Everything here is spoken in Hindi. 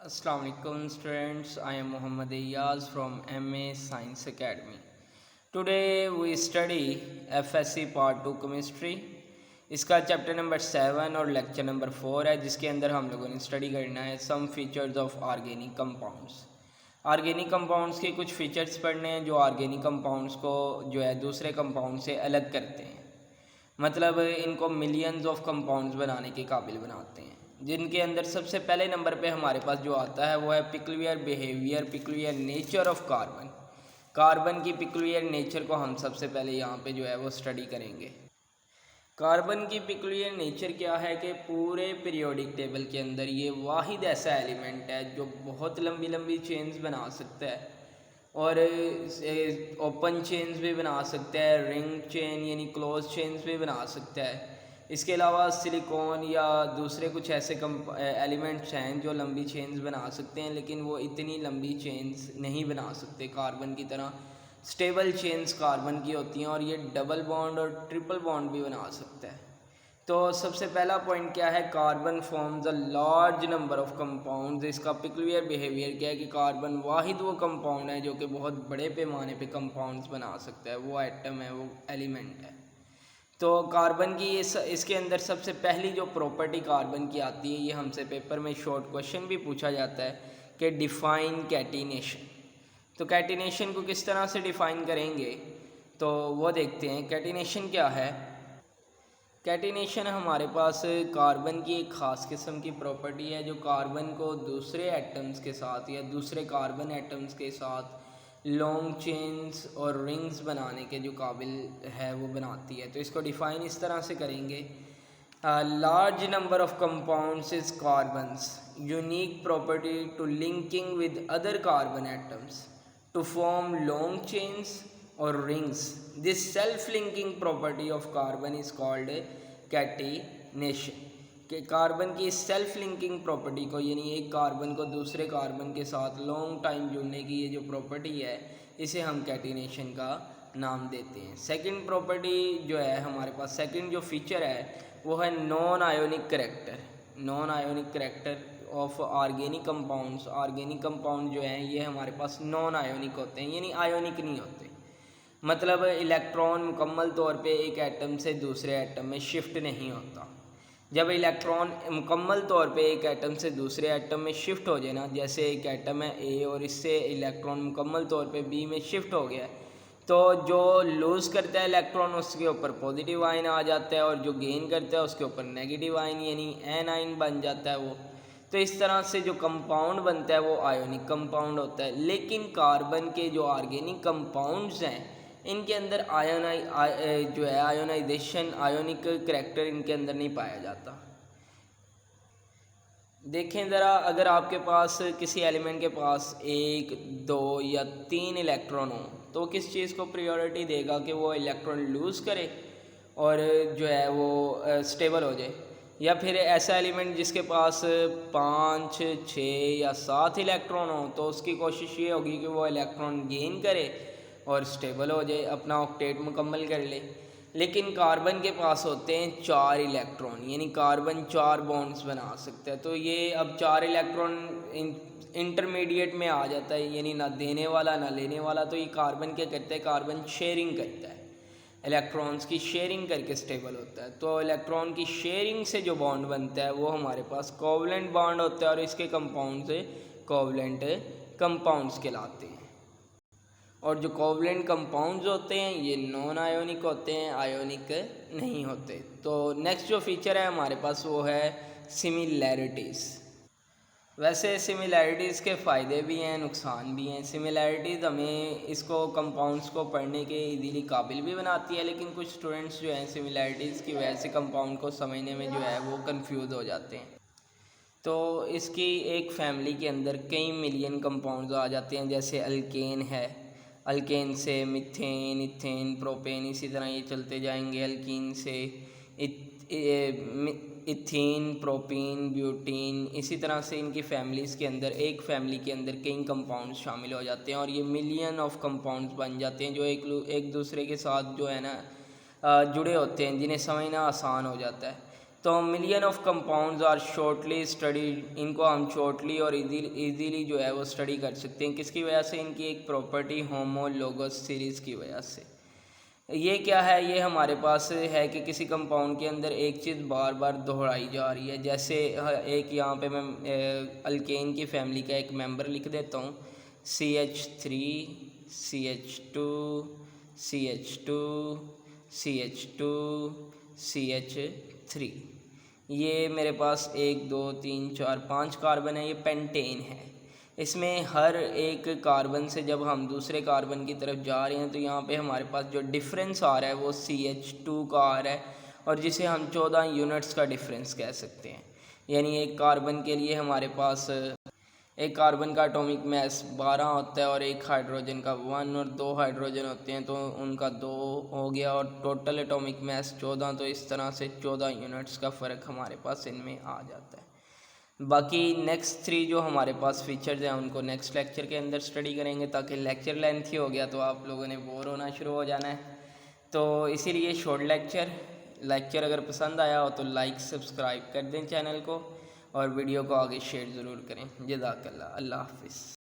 Assalamu alaikum students, I am Muhammad Iyaz from MA Science Academy. Today we study FSC Part 2 Chemistry. इसका चैप्टर नंबर 7 और लेक्चर नंबर 4 है, जिसके अंदर हम लोगों ने स्टडी करना है some features of organic compounds. Organic compounds के कुछ फीचर्स पढ़ने हैं जो ऑर्गेनिक कंपाउंड्स को जो है दूसरे कंपाउंड से अलग करते हैं, मतलब इनको मिलियंस ऑफ कंपाउंड्स बनाने के काबिल बनाते हैं। जिनके अंदर सबसे पहले नंबर पे हमारे पास जो आता है वो है peculiar behaviour, peculiar nature of carbon. Carbon की पिक्यूलियर नेचर को हम सबसे पहले यहाँ पे जो है वो स्टडी करेंगे। कार्बन की पिक्यूलियर नेचर क्या है कि पूरे पीरियोडिक टेबल के अंदर ये वाहिद ऐसा एलिमेंट है जो बहुत लंबी लंबी चेन्स बना सकता है और ओपन चेन्स भी बना सकता है, रिंग चेन यानी क्लोज चेन्स भी बना सकता है। इसके अलावा सिलिकॉन या दूसरे कुछ ऐसे एलिमेंट्स हैं जो लंबी चेन्स बना सकते हैं, लेकिन वो इतनी लंबी चेन्स नहीं बना सकते कार्बन की तरह। स्टेबल चेन्स कार्बन की होती हैं और ये डबल बॉन्ड और ट्रिपल बॉन्ड भी बना सकता है। तो सबसे पहला पॉइंट क्या है, carbon forms a large number of compounds. इसका पिक्यूलियर बिहेवियर क्या है कि कार्बन वाहिद वो कंपाउंड है जो कि बहुत बड़े पैमाने पे कंपाउंड्स बना सकता है, वो एटम है, वो एलिमेंट है। तो कार्बन की इसके अंदर सबसे पहली जो प्रॉपर्टी कार्बन की आती है, ये हमसे पेपर में शॉर्ट क्वेश्चन भी पूछा जाता है कि डिफ़ाइन कैटिनेशन। तो कैटिनेशन को किस तरह से डिफ़ाइन करेंगे तो वो देखते हैं। कैटिनेशन क्या है? कैटिनेशन हमारे पास कार्बन की एक ख़ास किस्म की प्रॉपर्टी है जो कार्बन को दूसरे एटम्स के साथ या दूसरे कार्बन एटम्स के साथ लॉन्ग चेन्स और रिंग्स बनाने के जो काबिल है वो बनाती है। तो इसको डिफ़ाइन इस तरह से करेंगे, large number of compounds is carbons unique property to linking with other carbon atoms to form long chains और rings. This self linking property of carbon is called catenation. कि कार्बन की सेल्फ लिंकिंग प्रॉपर्टी को, यानी एक कार्बन को दूसरे कार्बन के साथ लॉन्ग टाइम जुड़ने की ये जो प्रॉपर्टी है, इसे हम कैटिनेशन का नाम देते हैं। सेकंड प्रॉपर्टी जो है हमारे पास, सेकंड जो फीचर है वो है non ionic character. Non ionic character of organic compounds. Organic compound जो हैं ये हमारे पास नॉन आयोनिक होते हैं, यानी आयोनिक नहीं होते। मतलब इलेक्ट्रॉन मुकम्मल तौर पे एक एटम से दूसरे एटम में शिफ्ट नहीं होता। जब इलेक्ट्रॉन मुकम्मल तौर पे एक एटम से दूसरे एटम में शिफ्ट हो जाए ना, जैसे एक एटम है ए और इससे इलेक्ट्रॉन मुकम्मल तौर पे बी में शिफ्ट हो गया, तो जो लूज़ करता है इलेक्ट्रॉन उसके ऊपर पॉजिटिव आयन आ जाता है और जो गेन करता है उसके ऊपर नेगेटिव आयन यानी एन आयन बन जाता है वो। तो इस तरह से जो कंपाउंड बनता है वो आयोनिक कंपाउंड होता है। लेकिन कार्बन के जो ऑर्गेनिक कंपाउंड्स हैं इनके अंदर जो है आयोनाइजेशन, आयोनिक करैक्टर इनके अंदर नहीं पाया जाता। देखें ज़रा, अगर आपके पास किसी एलिमेंट के पास 1, 2 या 3 इलेक्ट्रॉन हो तो किस चीज़ को प्रायोरिटी देगा कि वो इलेक्ट्रॉन लूज़ करे और जो है वो स्टेबल हो जाए, या फिर ऐसा एलिमेंट जिसके पास 5, 6 या 7 इलेक्ट्रॉन हो तो उसकी कोशिश ये होगी कि वो इलेक्ट्रॉन गेन करे और स्टेबल हो जाए, अपना ऑक्टेट मुकम्मल कर ले। लेकिन कार्बन के पास होते हैं 4 इलेक्ट्रॉन, यानी कार्बन 4 बॉन्ड्स बना सकता है। तो ये अब 4 इलेक्ट्रॉन इंटरमीडिएट में आ जाता है, यानी ना देने वाला ना लेने वाला। तो ये कार्बन क्या करता है, कार्बन शेयरिंग करता है, इलेक्ट्रॉन्स की शेयरिंग करके स्टेबल होता है। तो इलेक्ट्रॉन की शेयरिंग से जो बॉन्ड बनता है वो हमारे पास कोवलेंट बॉन्ड होता है और इसके कंपाउंड से कोवलेंट कंपाउंड्स कहलाते हैं। और जो कोवलेंट कंपाउंड्स होते हैं ये नॉन आयोनिक होते हैं, आयोनिक नहीं होते। तो नेक्स्ट जो फीचर है हमारे पास वो है सिमिलैरिटीज़। वैसे सिमिलैरिटीज़ के फ़ायदे भी हैं, नुकसान भी हैं। सिमिलैरिटीज़ हमें इसको कंपाउंड्स को पढ़ने के इजीली काबिल भी बनाती है, लेकिन कुछ स्टूडेंट्स जो हैं सिमिलैरिटीज़ की वजह से कंपाउंड को समझने में जो है वो कंफ्यूज हो जाते हैं। तो इसकी एक फैमिली के अंदर कई मिलियन कंपाउंड्स आ जाते हैं, जैसे अल्केन है, अल्केन से मिथेन, इथेन, प्रोपेन, इसी तरह ये चलते जाएंगे। अल्कीन से इथीन, प्रोपीन, ब्यूटीन, इसी तरह से इनकी फैमिलीज़ के अंदर, एक फैमिली के अंदर कई कंपाउंड्स शामिल हो जाते हैं और ये मिलियन ऑफ कंपाउंड्स बन जाते हैं जो एक दूसरे के साथ जो है ना जुड़े होते हैं, जिन्हें समझना आसान हो जाता है। तो million of compounds are shortly studied, इनको हम शॉर्टली और इजीली जो है वो स्टडी कर सकते हैं। किसकी वजह से? इनकी एक प्रॉपर्टी होमोलोगस सीरीज़ की वजह से। ये क्या है? ये हमारे पास है कि किसी कंपाउंड के अंदर एक चीज़ बार बार दोहराई जा रही है। जैसे एक यहाँ पे मैं अल्केन की फैमिली का एक मेंबर लिख देता हूँ, CH3 CH2 CH2 CH2 CH3। ये मेरे पास 1 2 3 4 5 कार्बन है, ये पेंटेन है। इसमें हर एक कार्बन से जब हम दूसरे कार्बन की तरफ जा रहे हैं तो यहाँ पे हमारे पास जो डिफरेंस आ रहा है वो CH2 का आ रहा है, और जिसे हम 14 यूनिट्स का डिफरेंस कह सकते हैं। यानी एक कार्बन के लिए हमारे पास एक कार्बन का एटॉमिक मास 12 होता है और एक हाइड्रोजन का 1, और 2 हाइड्रोजन होते हैं तो उनका 2 हो गया, और टोटल एटॉमिक मास 14। तो इस तरह से 14 यूनिट्स का फ़र्क हमारे पास इनमें आ जाता है। बाकी नेक्स्ट 3 जो हमारे पास फीचर्स हैं उनको नेक्स्ट लेक्चर के अंदर स्टडी करेंगे, ताकि लेक्चर लेंथी हो गया तो आप लोगों ने बोर होना शुरू हो जाना है। तो इसीलिए शॉर्ट लेक्चर अगर पसंद आया हो तो लाइक सब्सक्राइब कर दें चैनल को, और वीडियो को आगे शेयर ज़रूर करें। जज़ाकल्लाह, अल्लाह हाफ़िज़।